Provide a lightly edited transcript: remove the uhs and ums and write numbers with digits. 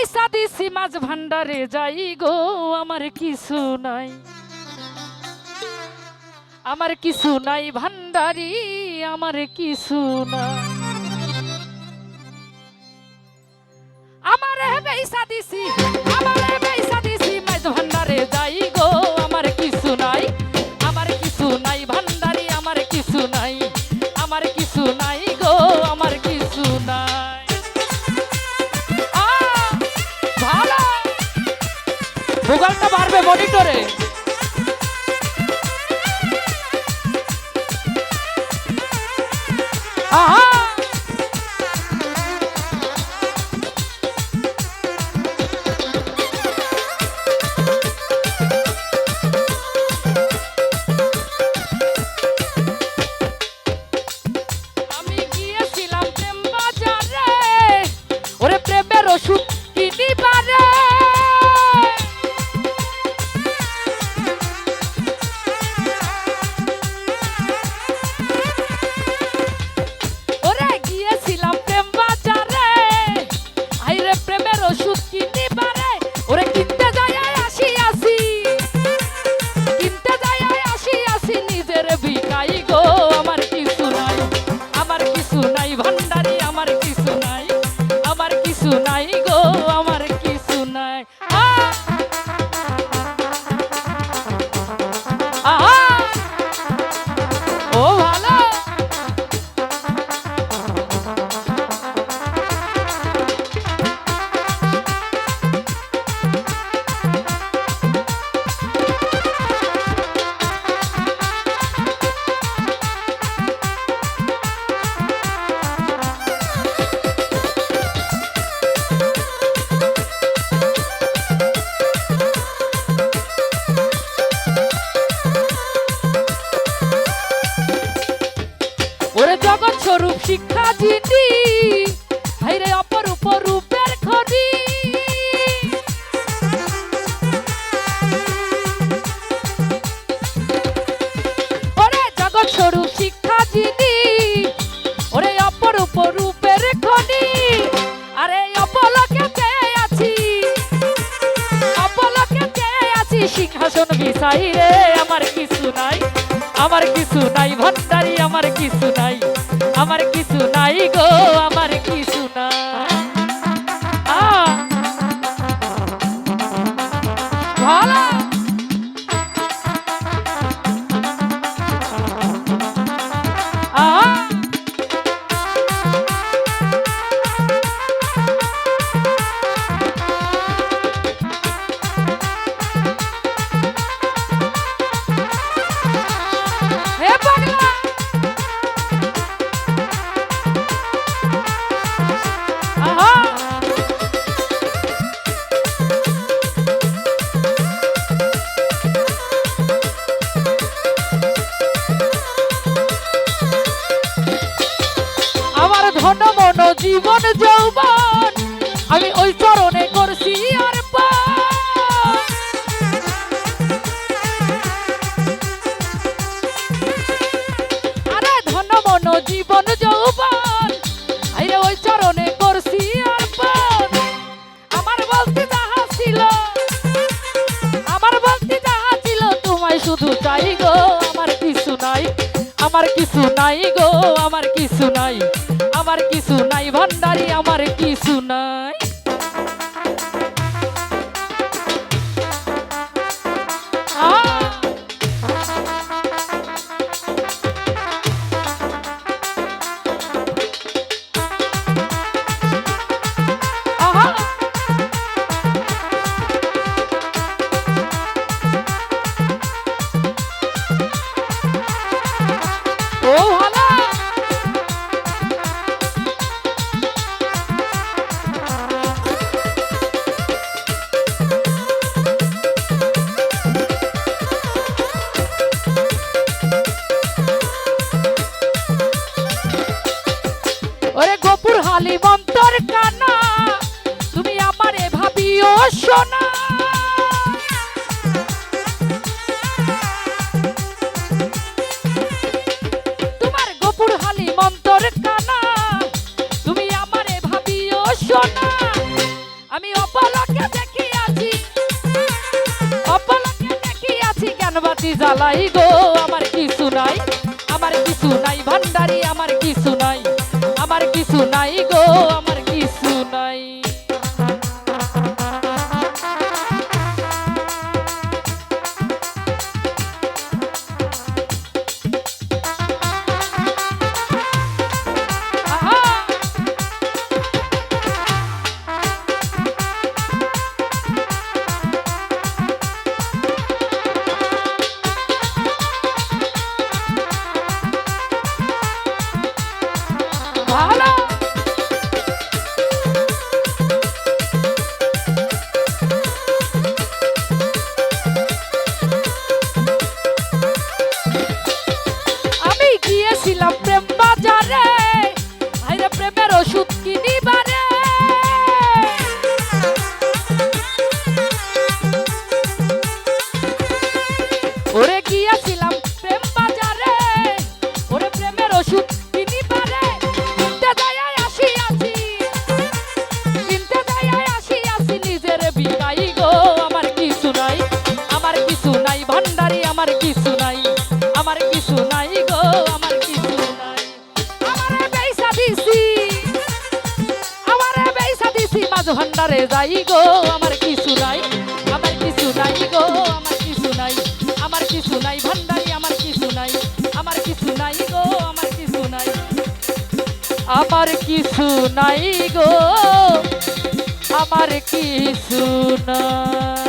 বেচা দিছি মাছ ভান্ডারে যাই গো আমার কিছু নাই, আমার কিছু নাই ভান্ডারি, আমার কিছু নাই। আমারে বেচা দিছি, আমারে বেচা দিছি মাছ ভান্ডারে যাই গো আমার কিছু নাই, আমার কিছু নাই ভান্ডারি, আমার কিছু নাই, আমার কিছু নাই গো আমার কিছু নাই। ভালো ভূগোলটা বাড়বে মনিটরে। আহা আমি গিয়েছিলাম প্রেম বাজারে, ওরে প্রেমের ওষুধ কিনিবারে। ওরে গিয়েছিলাম প্রেম বাজারে, আইরে প্রেমের ওষুধ কিনিবারে। ওরে কিনতে যাই আসি, কিনতে যাই আসি, নিজের বিকাই গো আমার কিছু নাই, আমার কিছু নাই ভান্ডারি, আমার কিছু নাই, আমার কিছু নাই গো আমার কিছু নাই। আহা ও ভালো ওরে জগৎ স্বরূপ শিক্ষা যিনি, হাইরে অপরূপ রূপের খনি। ওরে জগৎ স্বরূপ শিক্ষা যিনি, ওরে অপরূপ রূপের খনি। আরে অপলকে চেয়ে আছি, অপলকে চেয়ে আছি সিংহাসন বিছাই রে। আমার কিছু নাই, আমার কিছু নাই ভান্ডারি, আমার কিছু নাই, আমার কিছু নাই গো আমার কিছু নাই। ভালো হে পাগলা আমার ধন মন জীবন যৌবন আমি ওই চরণে করছি অর্পণ। আরে ধন মন জীবন যৌবন আরে ওই চরণে করছি অর্পণ। আমার বলতে যাহা ছিল, আমার বলতে যাহা ছিল তোমায় শুধু চাই গো আমার কিছু নাই, আমার কিছু নাই গো আমার কিছু নাই, আমার কিছু নাই ভান্ডারি, আমার কিছু নাই। ও ভালো জ্বালাই গো আমার কিছু নাই, আমার কিছু নাই ভান্ডারি আমার কিছু নাই, আমার কিছু নাই গো আমার কিছু নাই। ভালো আমি গিয়েছিলাম প্রেম বাজারে, আইরে প্রেমের ওষুধ কিনিবারে, ওরে গিয়েছিলাম প্রেম বাজারে, ওরে প্রেমের ওষুধ কিনিবারে, কিনতে যাইয়া আসিয়াছি, কিনতে যাইয়া আসিয়াছি নিজের বিনাই গো আমার কিছু নাই, আমার কিছু নাই ভান্ডারি আমার কিছু নাই, আমার কিছু নাই গো আমার কিছু নাই। আমারে বেইসা দিছি, আমারে বেইসা দিছি মাঝ ভান্ডারে যাই গো আমার কিছু নাই, আমার কিছু নাই গো আমার কিছু নাই, আমার কিছু নাই ভান্ডারি আমার কিছু নাই, আমার কিছু নাই গো আমার কিছু নাই, আমার কিছু নাই গো আমার কিছু নাই।